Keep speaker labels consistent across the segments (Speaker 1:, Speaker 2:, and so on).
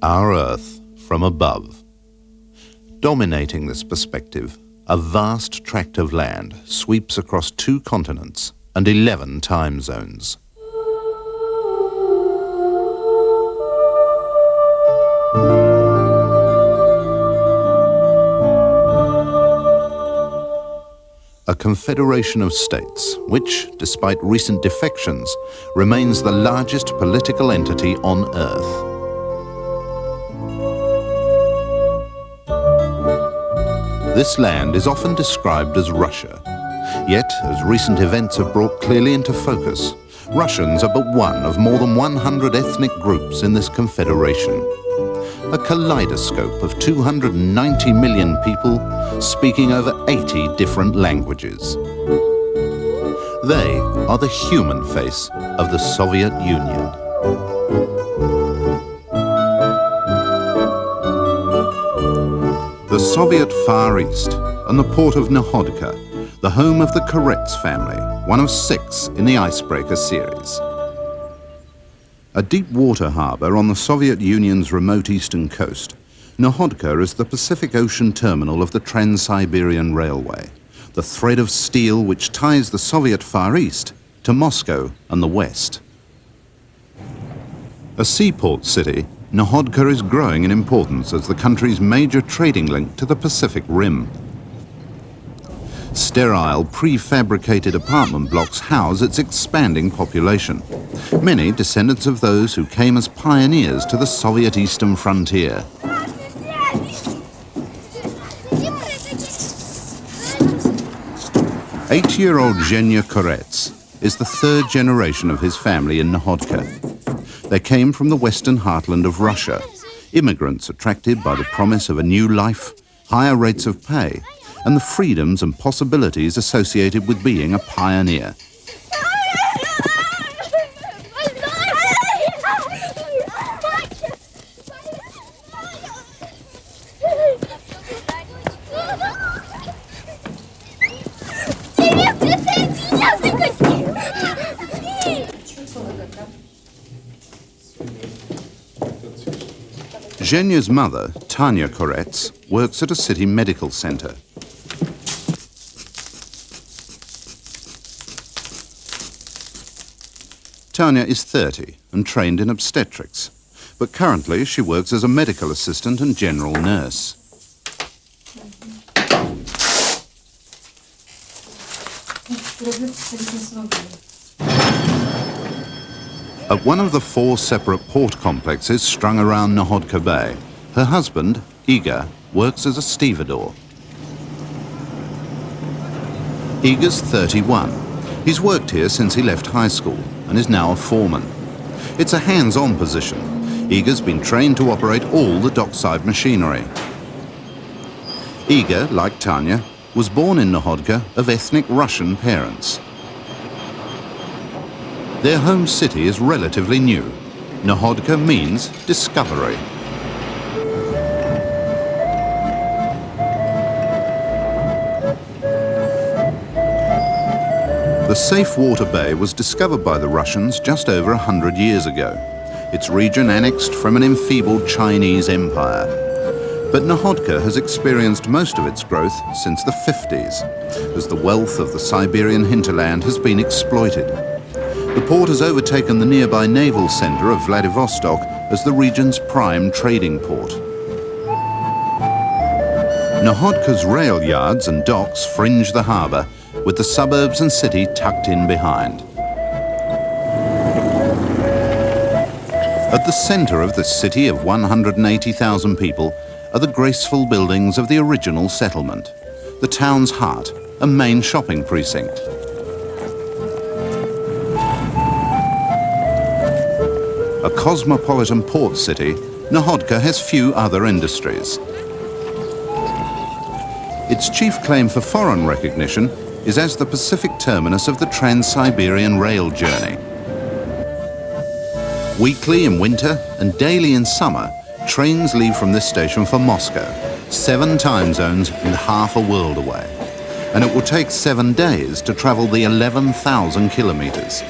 Speaker 1: Our Earth from above. Dominating this perspective, a vast tract of land sweeps across 2 continents and 11 time zones. A confederation of states which, despite recent defections, remains the largest political entity on Earth. This land is often described as Russia. Yet, as recent events have brought clearly into focus, Russians are but one of more than 100 ethnic groups in this confederation. A kaleidoscope of 290 million people speaking over 80 different languages. They are the human face of the Soviet Union. The Soviet Far East and the port of Nahodka, the home of the Korets family, one of 6 in the Icebreaker series. A deep water harbour on the Soviet Union's remote eastern coast, Nahodka is the Pacific Ocean terminal of the Trans-Siberian Railway, the thread of steel which ties the Soviet Far East to Moscow and the West. A seaport city, Nahodka is growing in importance as the country's major trading link to the Pacific Rim. Sterile, prefabricated apartment blocks house its expanding population, many descendants of those who came as pioneers to the Soviet eastern frontier. Eight-year-old Zhenya Korets is the 3rd generation of his family in Nahodka. They came from the western heartland of Russia, immigrants attracted by the promise of a new life, higher rates of pay, and the freedoms and possibilities associated with being a pioneer. Zhenya's mother, Tanya Korets, works at a city medical center. Tanya is 30 and trained in obstetrics, but currently she works as a medical assistant and general nurse. At one of the 4 separate port complexes strung around Nahodka Bay, her husband, Igor, works as a stevedore. Igor's 31. He's worked here since he left high school and is now a foreman. It's a hands-on position. Igor's been trained to operate all the dockside machinery. Igor, like Tanya, was born in Nahodka of ethnic Russian parents. Their home city is relatively new. Nahodka means discovery. The safe water bay was discovered by the Russians just over 100 years ago, its region annexed from an enfeebled Chinese empire. But Nahodka has experienced most of its growth since the 50s, as the wealth of the Siberian hinterland has been exploited. The port has overtaken the nearby naval center of Vladivostok as the region's prime trading port. Nahodka's rail yards and docks fringe the harbor, with the suburbs and city tucked in behind. At the center of this city of 180,000 people are the graceful buildings of the original settlement, the town's heart, a main shopping precinct. A cosmopolitan port city, Nahodka has few other industries. Its chief claim for foreign recognition is as the Pacific terminus of the Trans-Siberian rail journey. Weekly in winter and daily in summer, trains leave from this station for Moscow, 7 time zones in half a world away. And it will take 7 days to travel the 11,000 kilometers.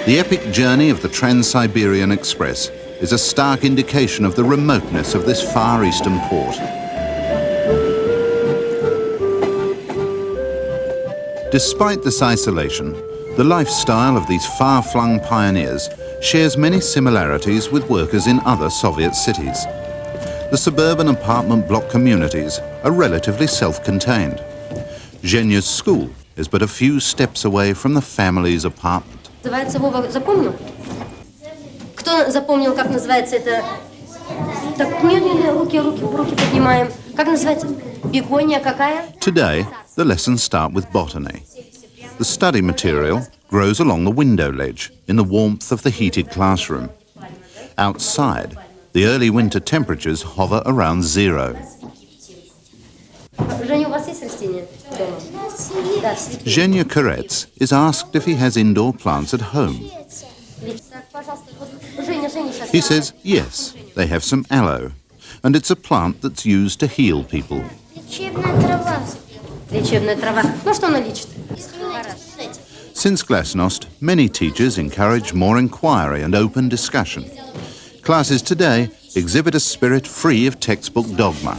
Speaker 1: The epic journey of the Trans-Siberian Express is a stark indication of the remoteness of this far eastern port. Despite this isolation, the lifestyle of these far-flung pioneers shares many similarities with workers in other Soviet cities. The suburban apartment block communities are relatively self-contained. Zhenya's school is but a few steps away from the family's apartment.
Speaker 2: Вова, запомнил? Кто запомнил, как называется это? Так, нет, руки поднимаем. Как называется? Бегония какая?
Speaker 1: Today, the lessons start with botany. The study material grows along the window ledge in the warmth of the heated classroom. Outside, the early winter temperatures hover around 0.
Speaker 2: Женя, у вас есть растения дома?
Speaker 1: Zhenya Korets is asked if he has indoor plants at home. He says yes, they have some aloe, and it's a plant that's used to heal people. Since Glasnost, many teachers encourage more inquiry and open discussion. Classes today exhibit a spirit free of textbook dogma.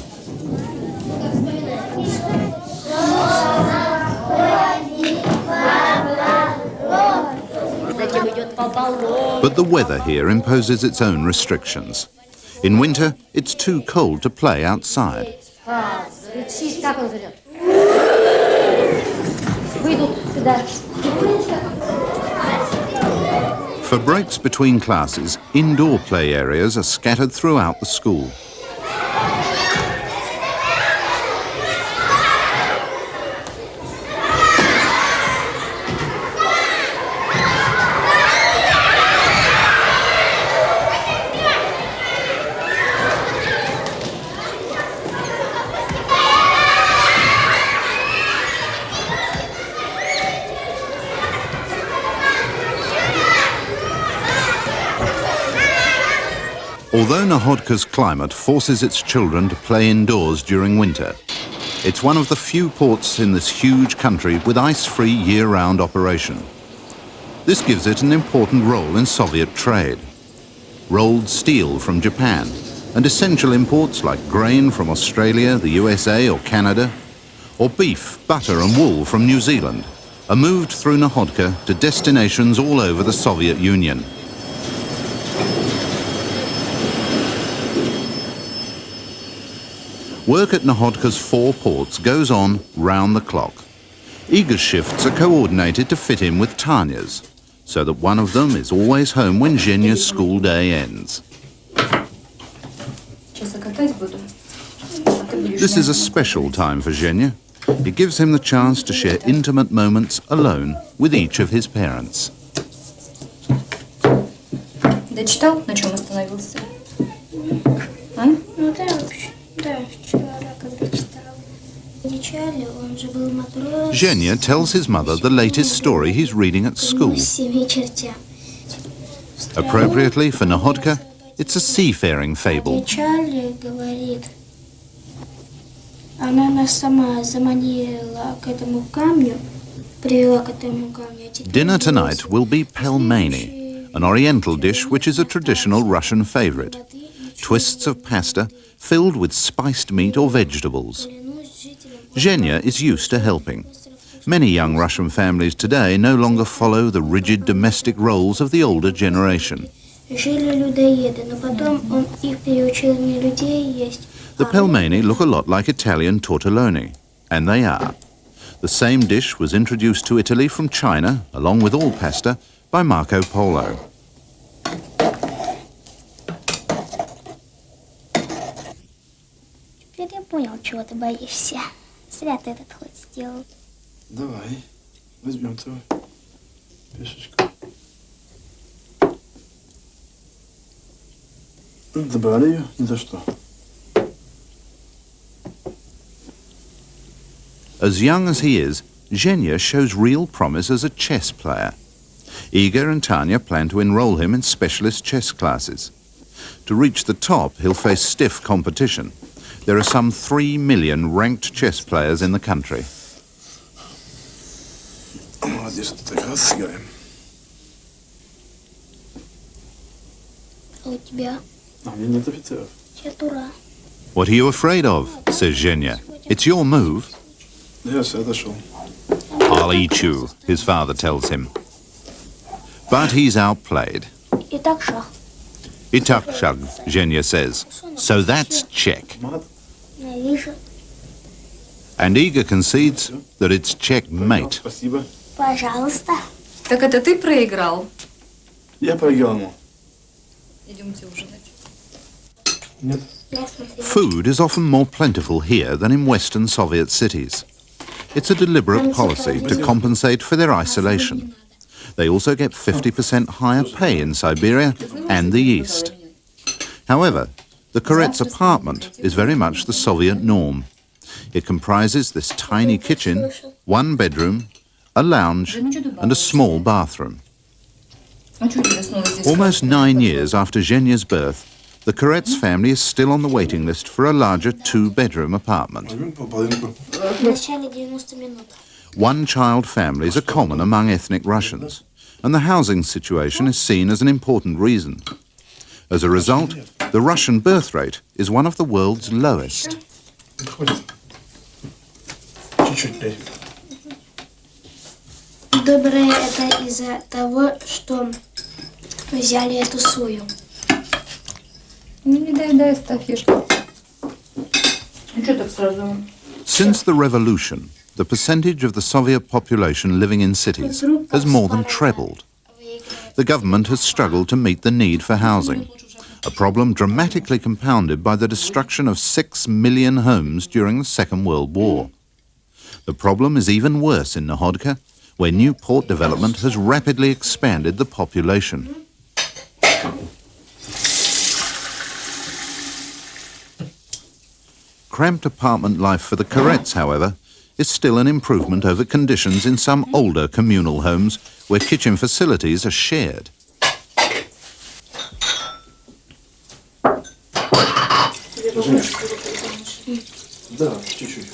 Speaker 1: But the weather here imposes its own restrictions. In winter, it's too cold to play outside. For breaks between classes, indoor play areas are scattered throughout the school. Although Nahodka's climate forces its children to play indoors during winter, it's one of the few ports in this huge country with ice-free year-round operation. This gives it an important role in Soviet trade. Rolled steel from Japan and essential imports like grain from Australia, the USA or Canada, or beef, butter and wool from New Zealand are moved through Nahodka to destinations all over the Soviet Union. Work at Nahodka's 4 ports goes on round the clock. Iga's shifts are coordinated to fit in with Tanya's, so that one of them is always home when Zhenya's school day ends. This is a special time for Zhenya. It gives him the chance to share intimate moments alone with each of his parents.
Speaker 3: Дочитал, на чем остановился? А?
Speaker 4: Ну да, вообще. Да, вчера, когда читал. Вначале он же был матрос.
Speaker 1: Zhenya tells his mother the latest story he's reading at school. Appropriately for Nahodka, it's a seafaring fable.
Speaker 4: Вначале, говорит, она нас сама заманила к этому камню, привела к этому камню.
Speaker 1: Dinner tonight will be pelmeni, an oriental dish which is a traditional Russian favorite. Twists of pasta filled with spiced meat or vegetables. Zhenya is used to helping. Many young Russian families today no longer follow the rigid domestic roles of the older generation. The pelmeni look a lot like Italian tortelloni, and they are. The same dish was introduced to Italy from China, along with all pasta, by Marco Polo.
Speaker 4: Теперь я понял, чего ты боишься. Зря ты этот ход сделал.
Speaker 5: Давай, возьмем твою пешечку. Забрали ее? Ни за что.
Speaker 1: As young as he is, Zhenya shows real promise as a chess player. Igor and Tanya plan to enroll him in specialist chess classes. To reach the top, he'll face stiff competition. There are some 3 million ranked chess players in the country.
Speaker 5: Молодец, ты так разыграем.
Speaker 4: А у тебя?
Speaker 5: А у меня нет офицеров.
Speaker 4: Я дура.
Speaker 1: What are you afraid of? Says Zhenya. It's your move.
Speaker 5: Я все отошел.
Speaker 1: I'll eat you, his father tells him. But he's outplayed.
Speaker 4: Итак, шах.
Speaker 1: Itakshag, Zhenya says. So that's check.
Speaker 5: Мат.
Speaker 4: Я вижу.
Speaker 1: And Igor concedes that it's checkmate.
Speaker 5: Спасибо.
Speaker 4: Пожалуйста.
Speaker 3: Так это ты проиграл?
Speaker 5: Я проиграл ему.
Speaker 3: Идемте ужинать.
Speaker 5: Нет.
Speaker 4: Я смотрела.
Speaker 1: Food is often more plentiful here than in Western Soviet cities. It's a deliberate policy to compensate for their isolation. They also get 50% higher pay in Siberia and the East. However, the Koret's apartment is very much the Soviet norm. It comprises this tiny kitchen, 1 bedroom, a lounge, and a small bathroom.
Speaker 3: А что у тебя снова здесь?
Speaker 1: Almost 9 years after Zhenya's birth, the Koret's family is still on the waiting list for a larger 2-bedroom apartment.
Speaker 5: Возьмем по половинку.
Speaker 4: В начале 90 минут.
Speaker 1: One-child families are common among ethnic Russians, and the housing situation is seen as an important reason. As a result, the Russian birth rate is one of the world's lowest.
Speaker 5: Хватит. Чуть-чуть дай.
Speaker 4: Доброе это из-за того, что взяли эту сою.
Speaker 3: Не дай, ставь, ешь. Ну что так сразу?
Speaker 1: Since the revolution, the percentage of the Soviet population living in cities has more than trebled. The government has struggled to meet the need for housing, a problem dramatically compounded by the destruction of 6 million homes during the Second World War. The problem is even worse in Nahodka, where new port development has rapidly expanded the population. Cramped apartment life for the Korets, however, is still an improvement over conditions in some older communal homes where kitchen facilities are shared.
Speaker 5: Да, чуть-чуть.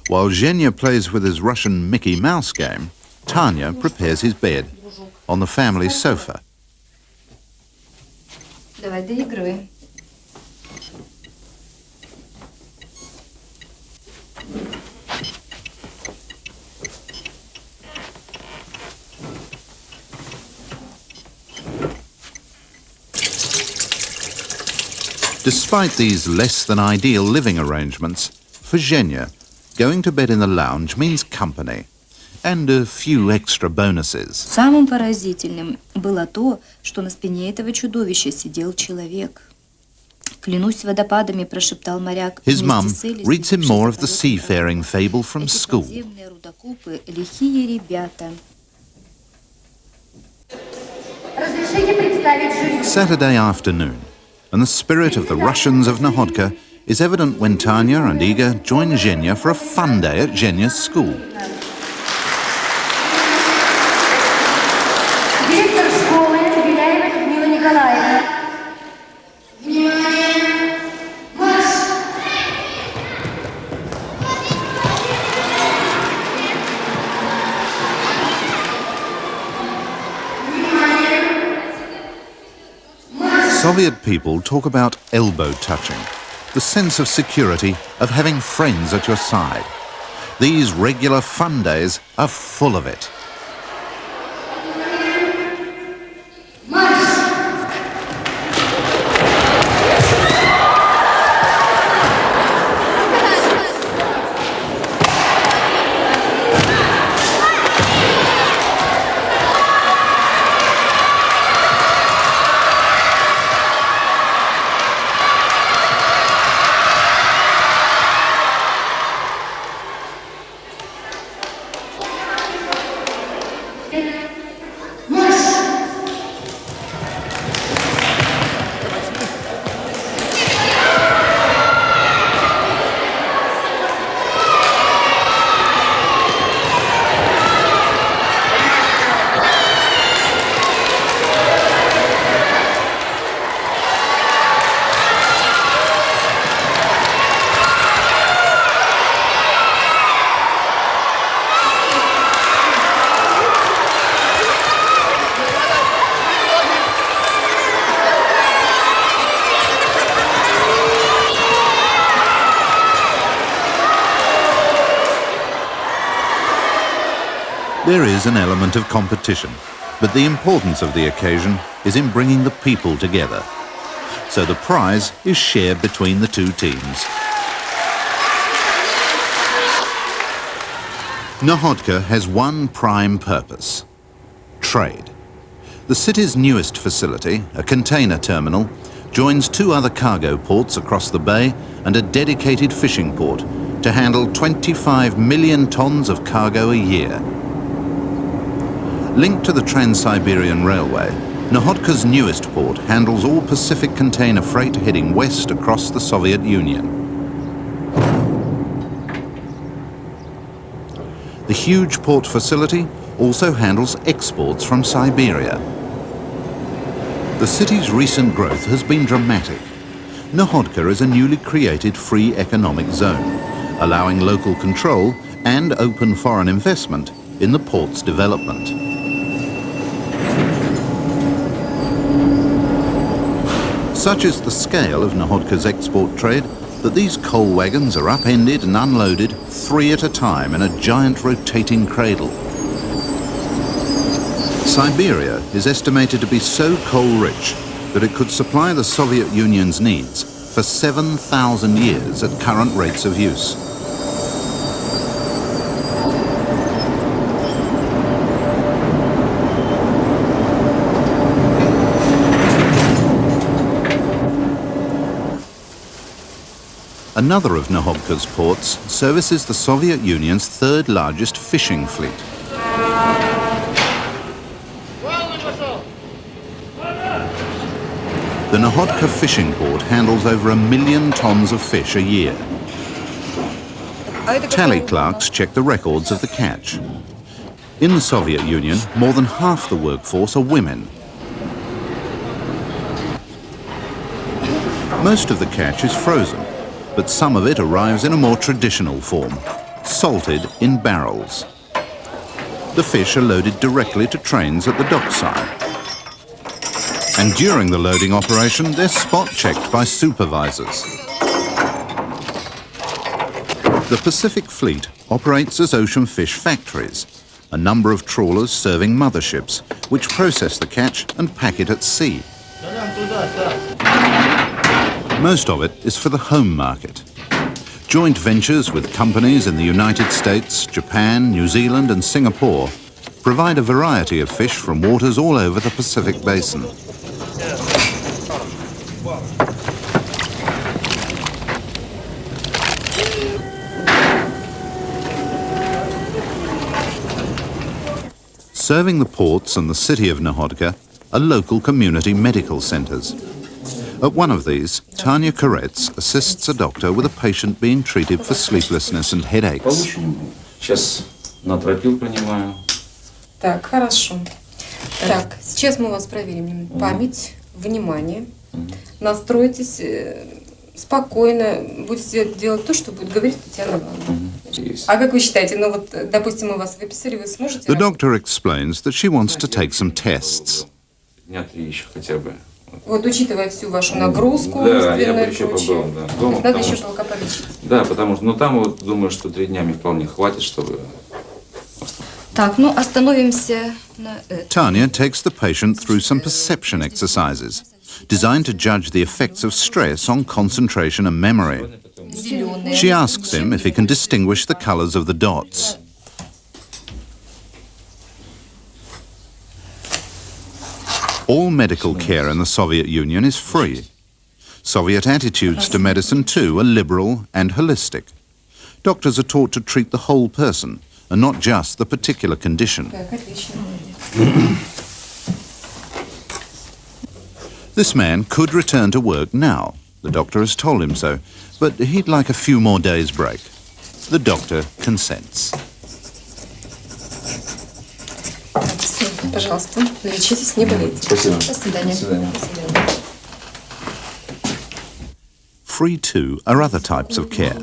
Speaker 1: While Zhenya plays with his Russian Mickey Mouse game, Tanya prepares his bed on the family sofa.
Speaker 3: Давай, доигрывай.
Speaker 1: Despite these less than ideal living arrangements, for Zhenya, going to bed in the lounge means company and a few extra bonuses.
Speaker 3: Самым поразительным было то, что на спине этого чудовища сидел человек. Клянусь водопадами, прошептал моряк.
Speaker 1: His mum reads him more of the seafaring fable from school.
Speaker 3: Эти подземные рудокопы, лихие ребята.
Speaker 2: Разрешите представить жюри.
Speaker 1: Saturday afternoon, and the spirit of the Russians of Nahodka is evident when Tanya and Igor join Zhenya for a fun day at Zhenya's school.
Speaker 2: Директор школы Беляева Людмила Николаевна.
Speaker 1: Soviet people talk about elbow touching, the sense of security of having friends at your side. These regular fun days are full of it. There is an element of competition, but the importance of the occasion is in bringing the people together. So the prize is shared between the two teams. Nahodka has one prime purpose: trade. The city's newest facility, a container terminal, joins two other cargo ports across the bay and a dedicated fishing port to handle 25 million tons of cargo a year. Linked to the Trans-Siberian Railway, Nahodka's newest port handles all Pacific container freight heading west across the Soviet Union. The huge port facility also handles exports from Siberia. The city's recent growth has been dramatic. Nahodka is a newly created free economic zone, allowing local control and open foreign investment in the port's development. Such is the scale of Nahodka's export trade that these coal wagons are upended and unloaded 3 at a time in a giant rotating cradle. Siberia is estimated to be so coal-rich that it could supply the Soviet Union's needs for 7,000 years at current rates of use. Another of Nahodka's ports services the Soviet Union's third largest fishing fleet. The Nahodka fishing port handles over 1 million tons of fish a year. Tally clerks check the records of the catch. In the Soviet Union, more than half the workforce are women. Most of the catch is frozen, but some of it arrives in a more traditional form, salted in barrels. The fish are loaded directly to trains at the dockside. And during the loading operation, they're spot-checked by supervisors. The Pacific Fleet operates as ocean fish factories, a number of trawlers serving motherships, which process the catch and pack it at sea. Most of it is for the home market. Joint ventures with companies in the United States, Japan, New Zealand and Singapore provide a variety of fish from waters all over the Pacific Basin. Serving the ports and the city of Nahodka are local community medical centres. At one of these, Tanya Koretz assists a doctor with a patient being treated for sleeplessness and headaches.
Speaker 6: Сейчас натропил принимаю.
Speaker 7: Так, хорошо. Так, сейчас мы вас проверим. Память, внимание. Настройтесь спокойно. Будете делать то, что будет говорить Татьяна Ивановна. А как вы считаете, ну вот, допустим, мы вас выписали, вы сможете...
Speaker 1: The doctor explains that she wants to take some tests.
Speaker 6: Дня 3 еще хотя бы.
Speaker 7: Вот учитывая всю вашу нагрузку,
Speaker 6: да, я бы
Speaker 7: и
Speaker 6: еще
Speaker 7: прочее,
Speaker 6: побыл, да, дома,
Speaker 7: надо еще
Speaker 6: что,
Speaker 7: пока полечить.
Speaker 6: Да, потому что, ну там вот думаю, что 3 дня мне вполне хватит, чтобы...
Speaker 3: Так, ну остановимся на...
Speaker 1: Tanya takes the patient through some perception exercises, designed to judge the effects of stress on concentration and memory. She asks him if he can distinguish the colours of the dots. All medical care in the Soviet Union is free. Soviet attitudes to medicine too are liberal and holistic. Doctors are taught to treat the whole person and not just the particular condition. This man could return to work now. The doctor has told him so, but he'd like a few more days' break. The doctor consents.
Speaker 7: Пожалуйста, лечитесь, не болейте.
Speaker 6: Спасибо.
Speaker 7: До свидания.
Speaker 6: До свидания.
Speaker 1: Free too are other types of care.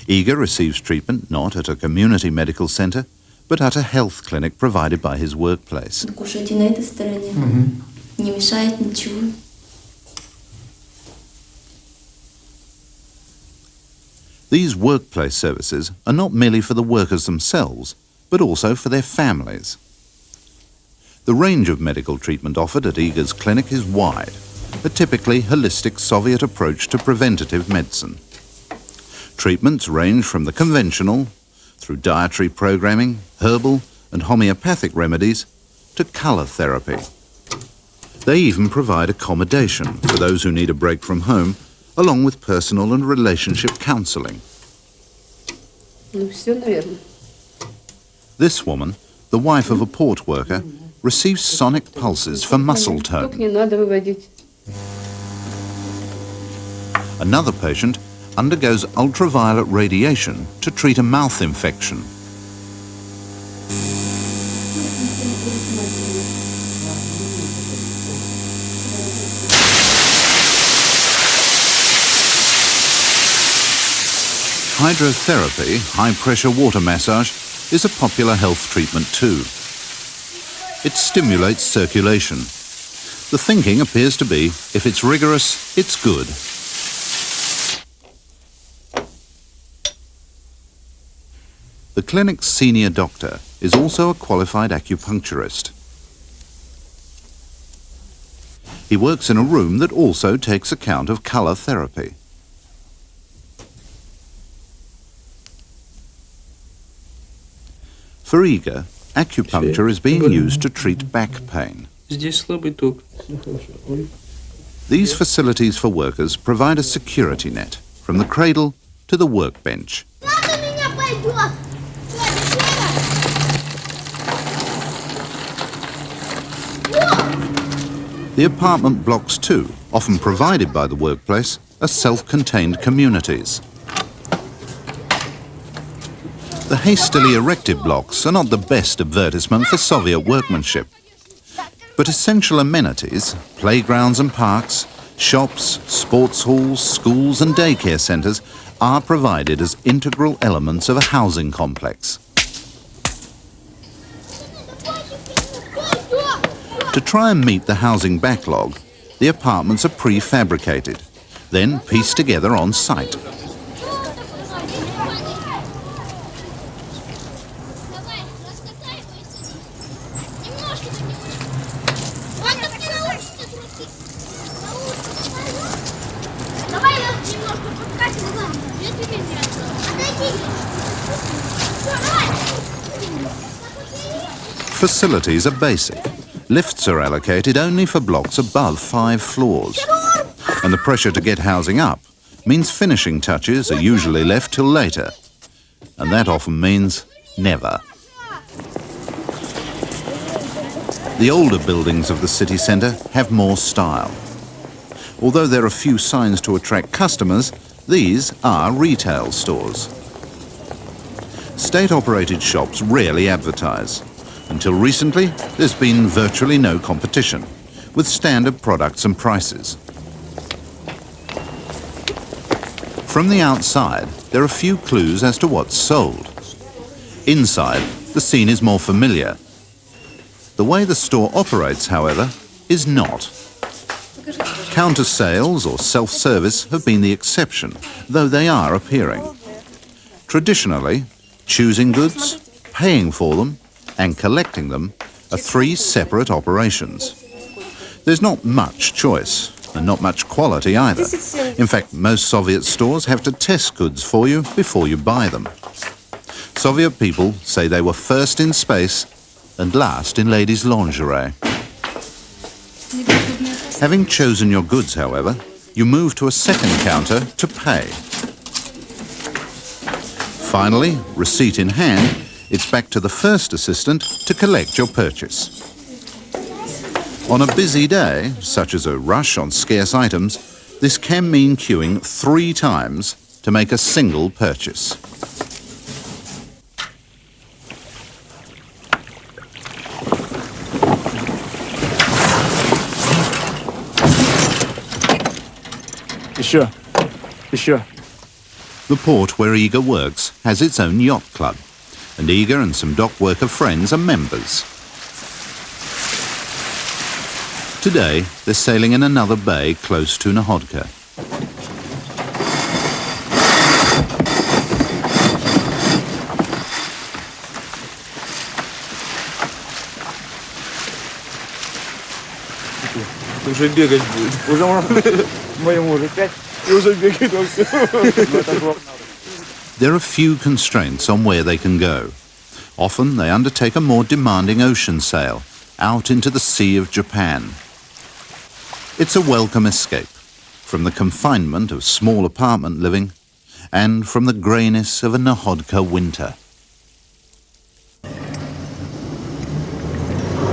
Speaker 1: Igor receives treatment not at a community medical centre, but at a health clinic provided by his workplace.
Speaker 4: Кушайте на этой стороне. Не мешает ничего.
Speaker 1: These workplace services are not merely for the workers themselves, but also for their families. The range of medical treatment offered at Igor's clinic is wide, a typically holistic Soviet approach to preventative medicine. Treatments range from the conventional, through dietary programming, herbal and homeopathic remedies, to colour therapy. They even provide accommodation for those who need a break from home, along with personal and relationship counselling. This woman, the wife of a port worker, receives sonic pulses for muscle tone. Another patient undergoes ultraviolet radiation to treat a mouth infection. Hydrotherapy, high-pressure water massage, is a popular health treatment too. It stimulates circulation. The thinking appears to be, if it's rigorous, it's good. The clinic's senior doctor is also a qualified acupuncturist. He works in a room that also takes account of colour therapy. For Igor, acupuncture is being used to treat back pain.
Speaker 8: Здесь слабый ток.
Speaker 1: These facilities for workers provide a security net, from the cradle to the workbench. The apartment blocks too, often provided by the workplace, are self-contained communities. The hastily erected blocks are not the best advertisement for Soviet workmanship. But essential amenities, playgrounds and parks, shops, sports halls, schools and daycare centres are provided as integral elements of a housing complex. To try and meet the housing backlog, the apartments are prefabricated, then pieced together on site. Facilities are basic. Lifts are allocated only for blocks above 5 floors. And the pressure to get housing up means finishing touches are usually left till later. And that often means never. The older buildings of the city centre have more style. Although there are few signs to attract customers, these are retail stores. State-operated shops rarely advertise. Until recently, there's been virtually no competition, with standard products and prices. From the outside, there are few clues as to what's sold. Inside, the scene is more familiar. The way the store operates, however, is not. Counter sales or self-service have been the exception, though they are appearing. Traditionally, choosing goods, paying for them, and collecting them are 3 separate operations. There's not much choice, and not much quality either. In fact, most Soviet stores have to test goods for you before you buy them. Soviet people say they were first in space and last in ladies' lingerie. Having chosen your goods, however, you move to a second counter to pay. Finally, receipt in hand, it's back to the first assistant to collect your purchase. On a busy day, such as a rush on scarce items, this can mean queuing 3 times to make a single purchase.
Speaker 5: Еще.
Speaker 1: The port where Igor works has its own yacht club, and Igor and some dock worker friends are members. Today, they're sailing in another bay close to Nahodka.
Speaker 5: мальчику. Уже бегать будет. Уже можно. Моему уже 5. И уже бегает во все.
Speaker 1: There are few constraints on where they can go. Often they undertake a more demanding ocean sail out into the Sea of Japan. It's a welcome escape from the confinement of small apartment living and from the greyness of a Nahodka winter.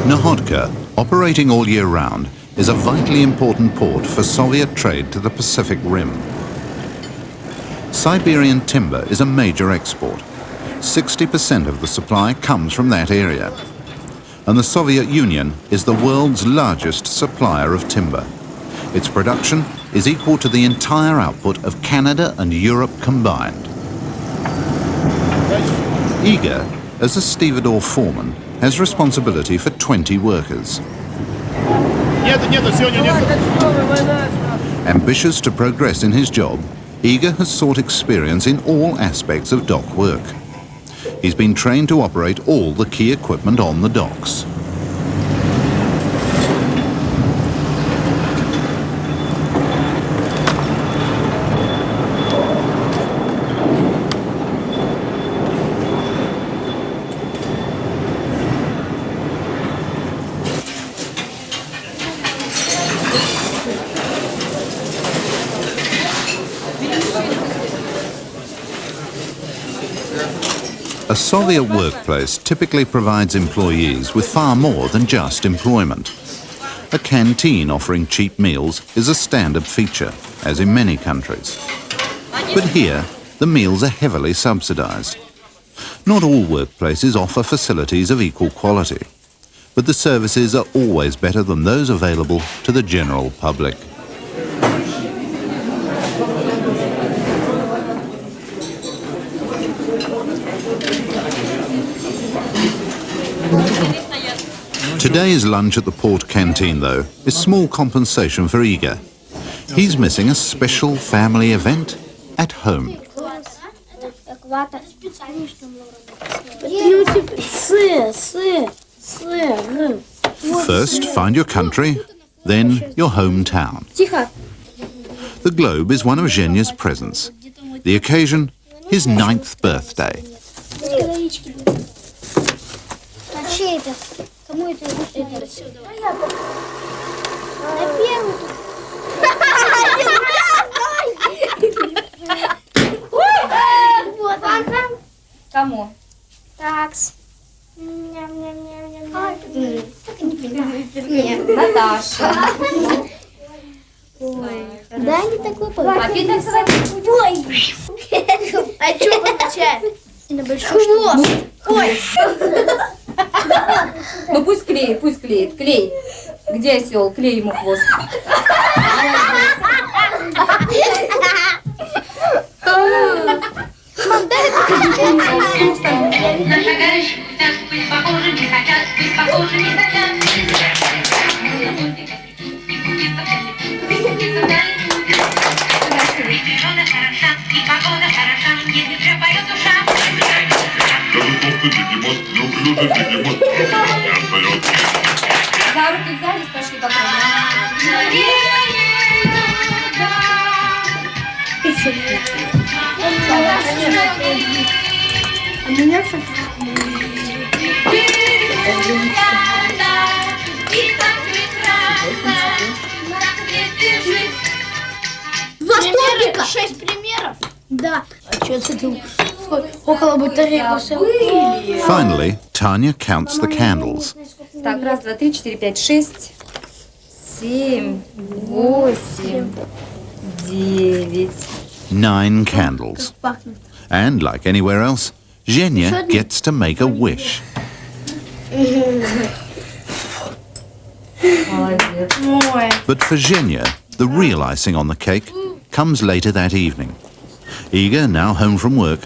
Speaker 1: Nahodka, operating all year round, is a vitally important port for Soviet trade to the Pacific Rim. Siberian timber is a major export. 60% of the supply comes from that area. And the Soviet Union is the world's largest supplier of timber. Its production is equal to the entire output of Canada and Europe combined. Igor, as a stevedore foreman, has responsibility for 20 workers. Ambitious to progress in his job, Igor has sought experience in all aspects of dock work. He's been trained to operate all the key equipment on the docks. A Soviet workplace typically provides employees with far more than just employment. A canteen offering cheap meals is a standard feature, as in many countries. But here, the meals are heavily subsidized. Not all workplaces offer facilities of equal quality, but the services are always better than those available to the general public. Today's lunch at the port canteen, though, is small compensation for Igor. He's missing a special family event at home. First, find your country, then your hometown. The globe is one of Zhenya's presents. The occasion, his 9th birthday.
Speaker 4: Кому это отсюда?
Speaker 3: Кому?
Speaker 4: Такс.
Speaker 3: Наташа.
Speaker 4: Да, не такой
Speaker 3: А ты танцевать не будешь?
Speaker 4: Ой! А что означает? На большой хвост. Ой!
Speaker 3: Ну пусть клеит, клей. Где осел? Клей ему хвост.
Speaker 4: Мам, дай
Speaker 3: За руки взялись, пошли попробуем.
Speaker 4: У меня все. Примеры, 6 примеров? Да. А что это? Около батареи.
Speaker 1: Finally, Tanya counts the candles.
Speaker 3: Так, 1, 2, 3, 4, 5, 6, 7, 8, 9.
Speaker 1: 9 candles. And like anywhere else, Zhenya gets to make a wish. But for Zhenya, the real icing on the cake comes later that evening. Igor, now home from work,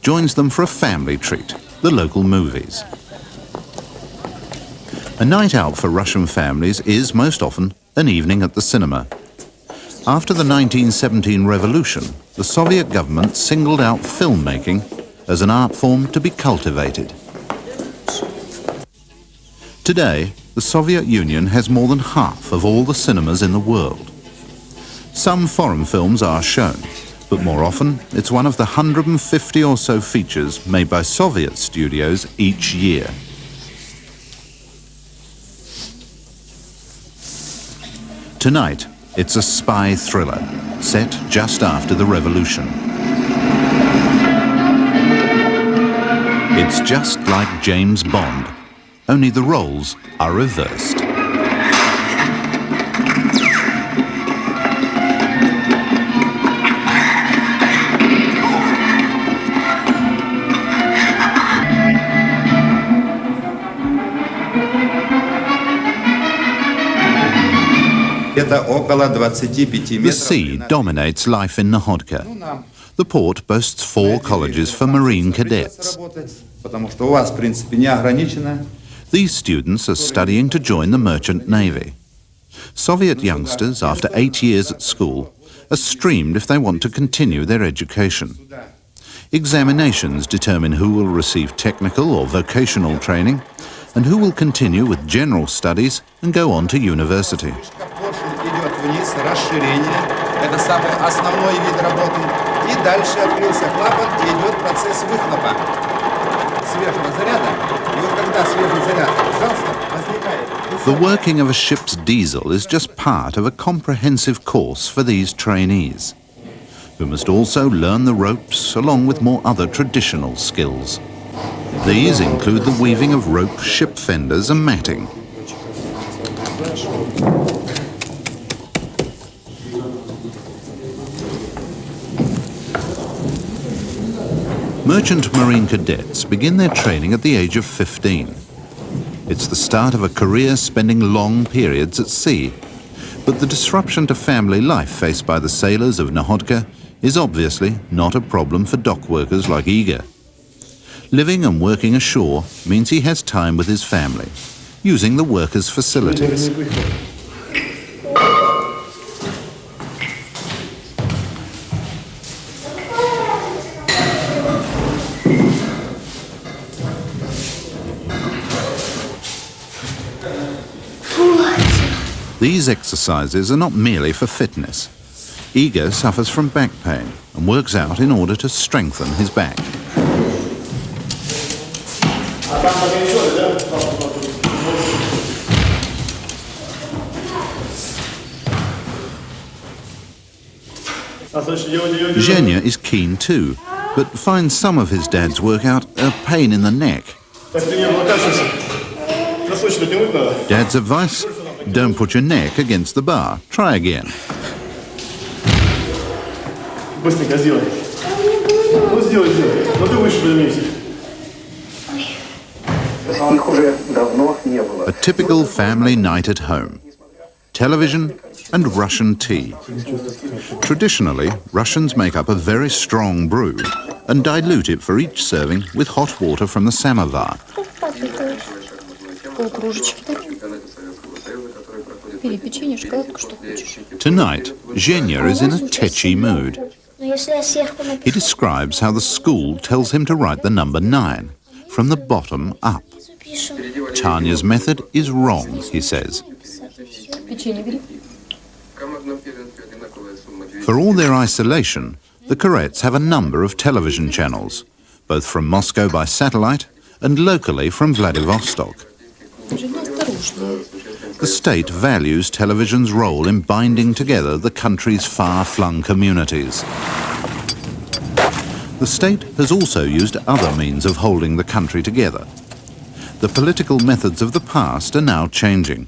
Speaker 1: joins them for a family treat, the local movies. A night out for Russian families is most often an evening at the cinema. After the 1917 revolution, the Soviet government singled out filmmaking as an art form to be cultivated. Today, the Soviet Union has more than half of all the cinemas in the world. Some foreign films are shown, but more often it's one of the 150 or so features made by Soviet studios each year. Tonight, it's a spy thriller set just after the revolution. It's just like James Bond, only the roles are reversed. The sea dominates life in Nahodka. The port boasts 4 colleges for Marine cadets. These students are studying to join the merchant navy. Soviet youngsters, after 8 years at school, are streamed if they want to continue their education. Examinations determine who will receive technical or vocational training and who will continue with general studies and go on to university. The working of a ship's diesel is just part of a comprehensive course for these trainees, who must also learn the ropes along with more other traditional skills. These include the weaving of rope ship fenders and matting. Merchant Marine cadets begin their training at the age of 15. It's the start of a career spending long periods at sea, but the disruption to family life faced by the sailors of Nahodka is obviously not a problem for dock workers like Igor. Living and working ashore means he has time with his family, using the workers' facilities. These exercises are not merely for fitness. Igor suffers from back pain and works out in order to strengthen his back. Zhenya is keen too, but finds some of his dad's workout a pain in the neck. Dad's advice? Don't put your neck against the bar. Try again. A typical family night at home. Television and Russian tea. Traditionally, Russians make up a very strong brew and dilute it for each serving with hot water from the samovar. Tonight, Zhenya is in a tetchy mood. He describes how the school tells him to write the number 9, from the bottom up. Tanya's method is wrong, he says. For all their isolation, the cadets have a number of television channels, both from Moscow by satellite and locally from Vladivostok. The state values television's role in binding together the country's far-flung communities. The state has also used other means of holding the country together. The political methods of the past are now changing,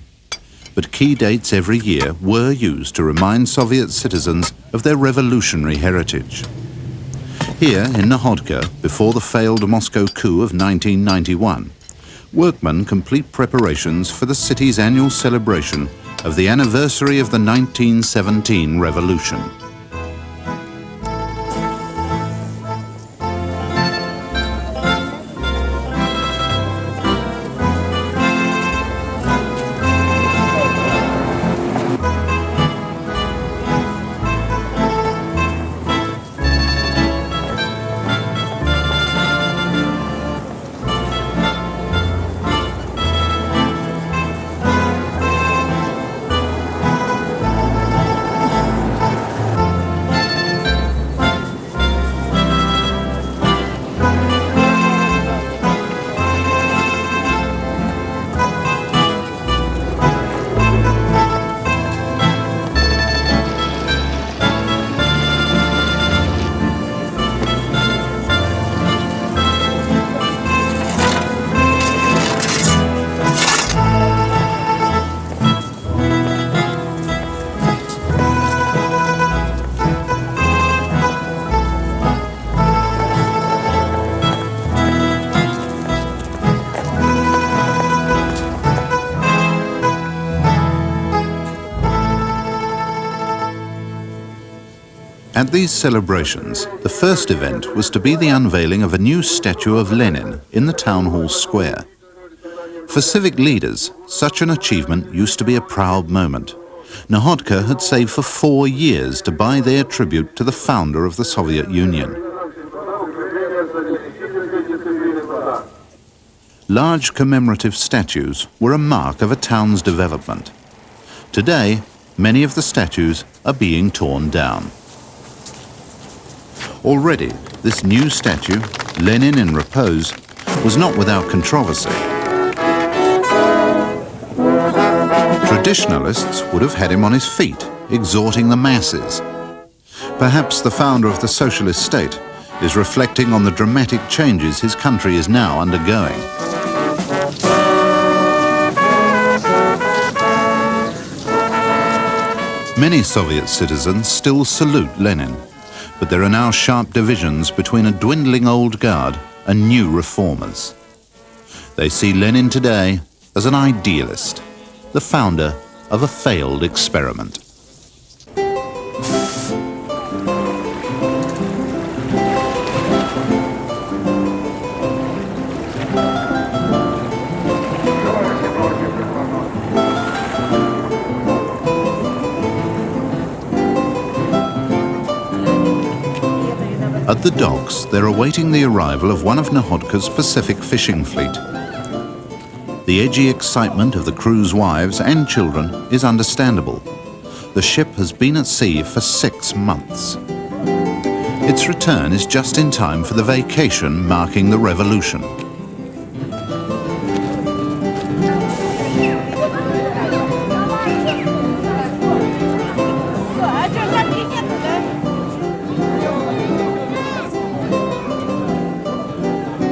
Speaker 1: but key dates every year were used to remind Soviet citizens of their revolutionary heritage. Here in Nahodka, before the failed Moscow coup of 1991, workmen complete preparations for the city's annual celebration of the anniversary of the 1917 revolution. At these celebrations, the first event was to be the unveiling of a new statue of Lenin in the town hall square. For civic leaders, such an achievement used to be a proud moment. Nahodka had saved for 4 years to buy their tribute to the founder of the Soviet Union. Large commemorative statues were a mark of a town's development. Today, many of the statues are being torn down. Already, this new statue, Lenin in repose, was not without controversy. Traditionalists would have had him on his feet, exhorting the masses. Perhaps the founder of the socialist state is reflecting on the dramatic changes his country is now undergoing. Many Soviet citizens still salute Lenin, but there are now sharp divisions between a dwindling old guard and new reformers. They see Lenin today as an idealist, the founder of a failed experiment. At the docks, they're awaiting the arrival of one of Nahodka's Pacific fishing fleet. The edgy excitement of the crew's wives and children is understandable. The ship has been at sea for 6 months. Its return is just in time for the vacation marking the revolution.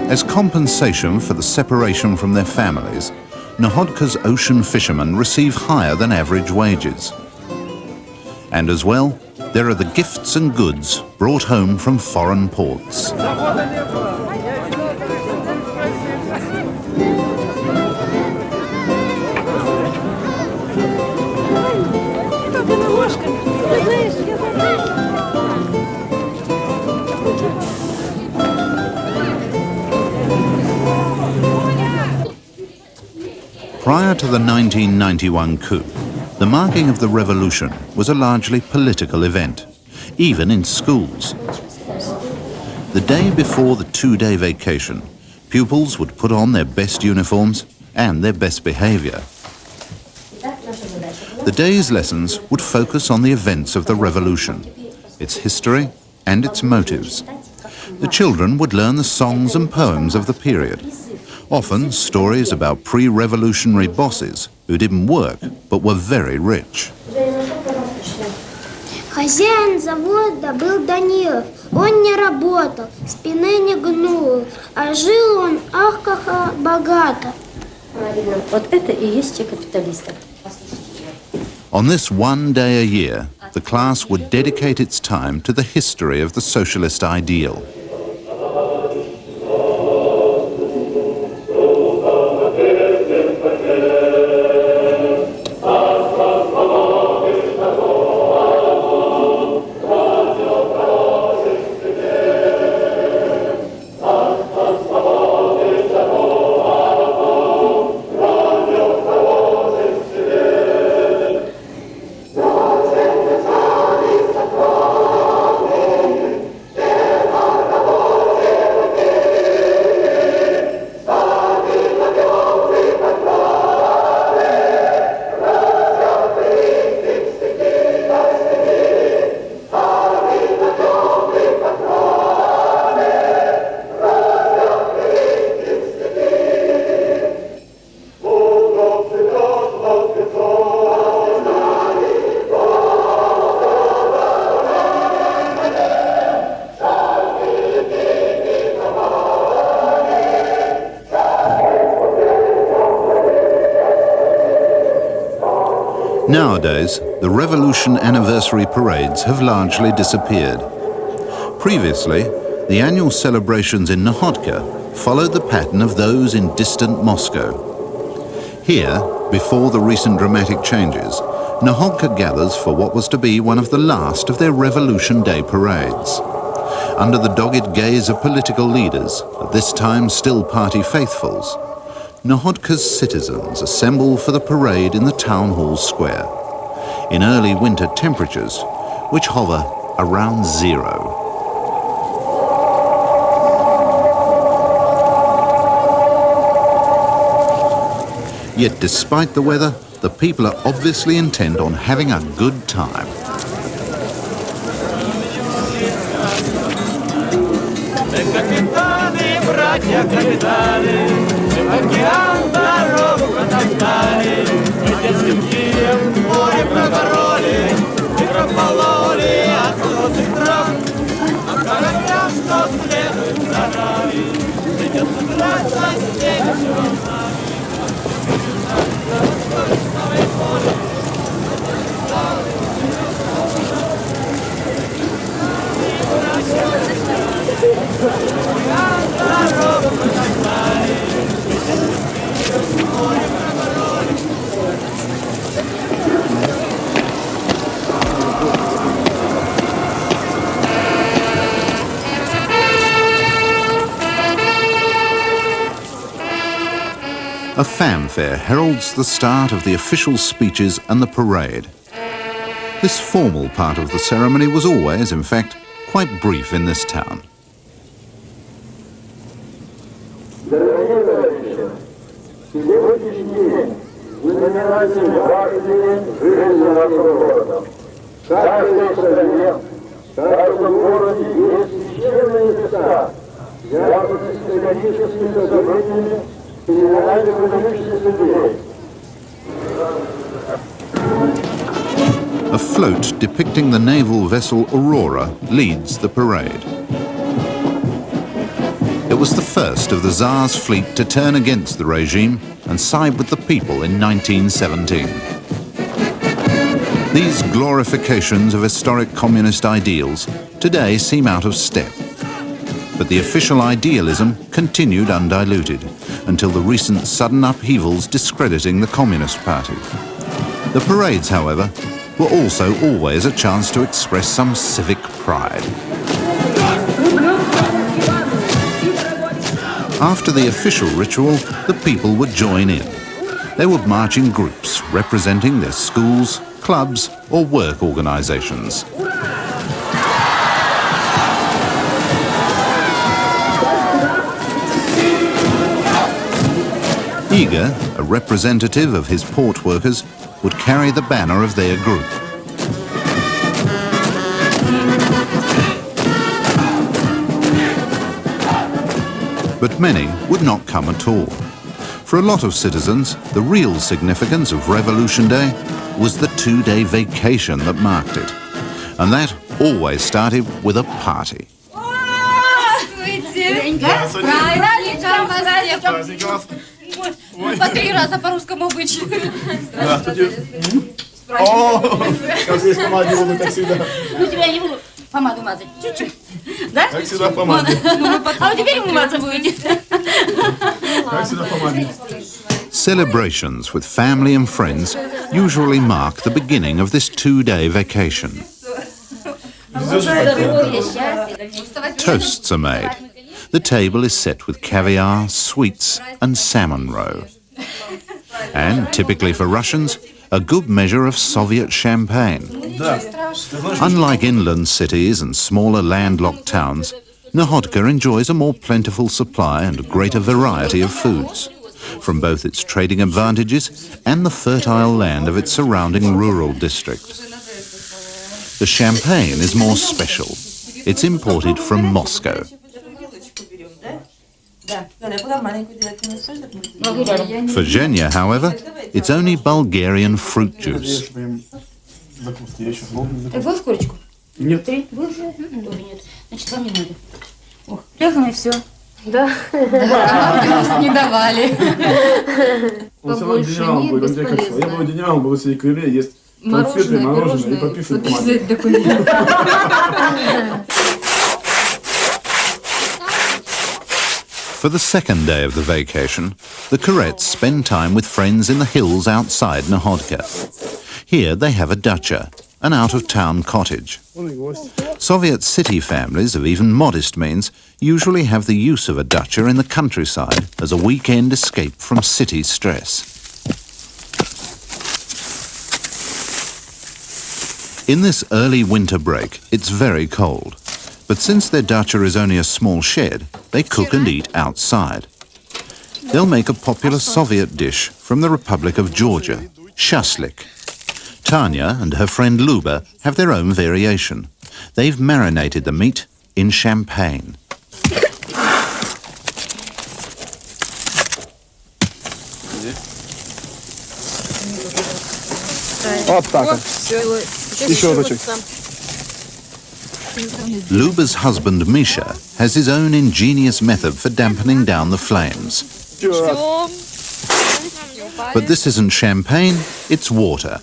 Speaker 1: As compensation for the separation from their families, Nahodka's ocean fishermen receive higher than average wages. And as well, there are the gifts and goods brought home from foreign ports. Prior to the 1991 coup, the marking of the revolution was a largely political event, even in schools. The day before the 2-day vacation, pupils would put on their best uniforms and their best behavior. The day's lessons would focus on the events of the revolution, its history and its motives. The children would learn the songs and poems of the period, often stories about pre-revolutionary bosses who didn't work but were very rich.
Speaker 4: Хозяин завода был Данилов. Он не работал, спины не гнул, а жил он, ах, как богато.
Speaker 2: Правильно. Вот это и есть те капиталисты.
Speaker 1: On this one day a year, the class would dedicate its time to the history of the socialist ideal. Nowadays, the revolution anniversary parades have largely disappeared. Previously, the annual celebrations in Nahodka followed the pattern of those in distant Moscow. Here, before the recent dramatic changes, Nahodka gathers for what was to be one of the last of their Revolution Day parades. Under the dogged gaze of political leaders, at this time still party faithfuls, Nahodka's citizens assemble for the parade in the town hall square, in early winter temperatures which hover around 0. Yet despite the weather, the people are obviously intent on having a good time. A fanfare heralds the start of the official speeches and the parade. This formal part of the ceremony was always, in fact, quite brief in this town. A float depicting the naval vessel Aurora leads the parade. It was the first of the Tsar's fleet to turn against the regime and side with the people in 1917. These glorifications of historic communist ideals today seem out of step. But the official idealism continued undiluted until the recent sudden upheavals discrediting the Communist Party. The parades, however, were also always a chance to express some civic pride. After the official ritual, the people would join in. They would march in groups representing their schools, clubs, or work organizations. Igor, a representative of his port workers, would carry the banner of their group. But many would not come at all. For a lot of citizens, the real significance of Revolution Day was the 2-day vacation that marked it. And that always started with a party.
Speaker 8: По 3 раза по-русскому быть.
Speaker 9: О, как здесь помаду буду, как всегда.
Speaker 8: Ну, тебя я не буду помаду мазать. Чуть-чуть. Да?
Speaker 9: Как всегда помаду.
Speaker 8: А вот теперь вы мазать будете.
Speaker 9: Как всегда помаду.
Speaker 1: Celebrations with family and friends usually mark the beginning of this 2-day vacation. Toasts are made. The table is set with caviar, sweets, and salmon roe. And, typically for Russians, a good measure of Soviet champagne. Unlike inland cities and smaller landlocked towns, Nahodka enjoys a more plentiful supply and a greater variety of foods, from both its trading advantages and the fertile land of its surrounding rural district. The champagne is more special. It's imported from Moscow. For Zhenya, however, it's only Bulgarian fruit juice.
Speaker 8: Был в корочку?
Speaker 9: Нет.
Speaker 8: 3? Был? Тоже нет. Значит, вам не надо. Ох, легом и все.
Speaker 2: Да.
Speaker 8: Не давали.
Speaker 9: Он все равно генералом будет, он тебе как сказал. Я был генералом, буду сидеть в Кремле, есть конфеты, мороженое и подписывать бумаги.
Speaker 8: Документы.
Speaker 1: For the second day of the vacation, the Karets spend time with friends in the hills outside Nahodka. Here they have a dacha, an out-of-town cottage. Soviet city families of even modest means usually have the use of a dacha in the countryside as a weekend escape from city stress. In this early winter break, it's very cold. But since their dacha is only a small shed, they cook and eat outside. They'll make a popular Soviet dish from the Republic of Georgia, shashlik. Tanya and her friend Luba have their own variation. They've marinated the meat in champagne. Luba's husband Misha has his own ingenious method for dampening down the flames. But this isn't champagne, it's water.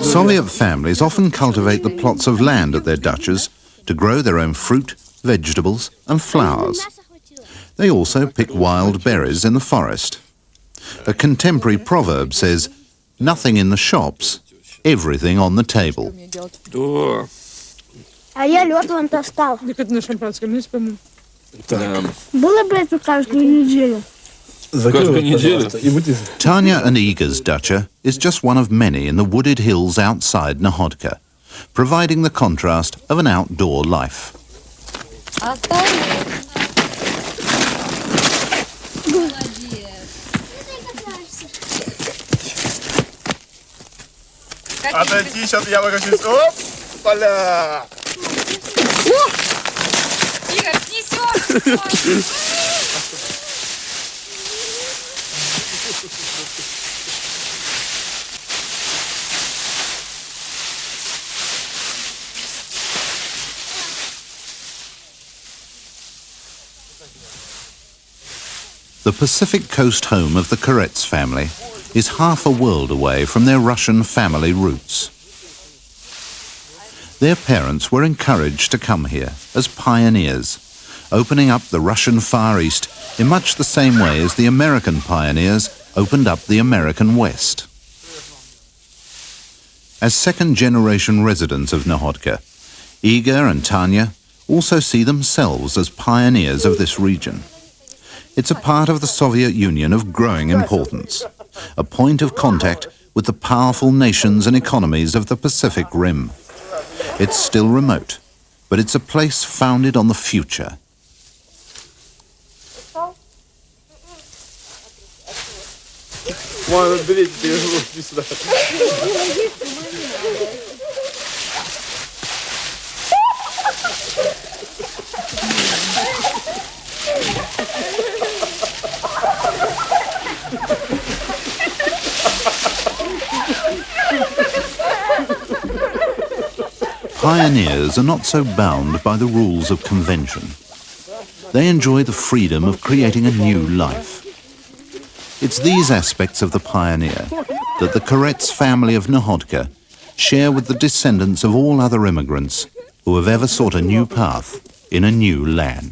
Speaker 1: Soviet families often cultivate the plots of land at their dachas to grow their own fruit, vegetables and flowers. They also pick wild berries in the forest. A contemporary proverb says, "Nothing in the shops, everything on the table."
Speaker 4: А я лёд вон достал.
Speaker 5: На шампанском не вспомню.
Speaker 4: Было бы это каждую неделю.
Speaker 1: Tanya and Igor's dacha is just one of many in the wooded hills outside Nahodka, providing the contrast of an outdoor life.
Speaker 9: Отойди, сейчас я выгонюсь. Оп! Поля!
Speaker 7: Игорь, снесёшь!
Speaker 1: The Pacific coast home of the Koretz family is half a world away from their Russian family roots. Their parents were encouraged to come here as pioneers, opening up the Russian Far East in much the same way as the American pioneers opened up the American West. As second-generation residents of Nahodka, Igor and Tanya also see themselves as pioneers of this region. It's a part of the Soviet Union of growing importance, a point of contact with the powerful nations and economies of the Pacific Rim. It's still remote, but it's a place founded on the future. Pioneers are not so bound by the rules of convention. They enjoy the freedom of creating a new life. It's these aspects of the pioneer that the Koretz family of Nahodka share with the descendants of all other immigrants who have ever sought a new path in a new land.